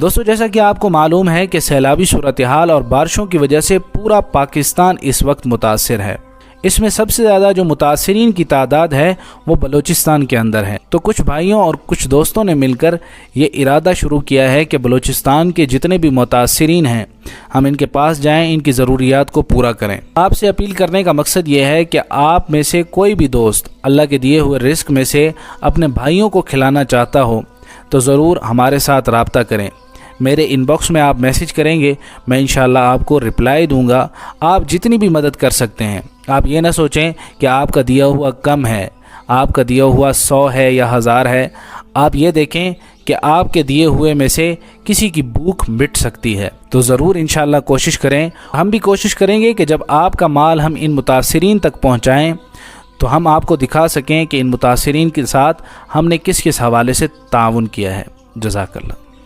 दोस्तों, जैसा कि आपको मालूम है कि सैलाबी सूरत हाल और बारिशों की वजह से पूरा पाकिस्तान इस वक्त मुतासिर है। इसमें सबसे ज़्यादा जो मुतासिरीन की तादाद है वो बलूचिस्तान के अंदर है। तो कुछ भाइयों और कुछ दोस्तों ने मिलकर ये इरादा शुरू किया है कि बलूचिस्तान के जितने भी मुतासिरीन हैं हम इनके पास जाएं, इनकी ज़रूरियात को पूरा करें। आपसे अपील करने का मकसद ये है कि आप में से कोई भी दोस्त अल्लाह के दिए हुए रिस्क में से अपने भाइयों को खिलाना चाहता हो तो ज़रूर हमारे साथ रब्ता करें। मेरे इनबॉक्स में आप मैसेज करेंगे, मैं इंशाल्लाह आपको रिप्लाई दूंगा। आप जितनी भी मदद कर सकते हैं, आप ये ना सोचें कि आपका दिया हुआ कम है, आपका दिया हुआ 100 है या 1000 है। आप ये देखें कि आपके दिए हुए में से किसी की भूख मिट सकती है। तो ज़रूर इंशाल्लाह कोशिश करें। हम भी कोशिश करेंगे कि जब आपका माल हम इन मुतासिरीन तक पहुँचाएँ तो हम आपको दिखा सकें कि इन मुतासिरीन के साथ हमने किस किस हवाले से ताउन किया है। जज़ाकल्लाह।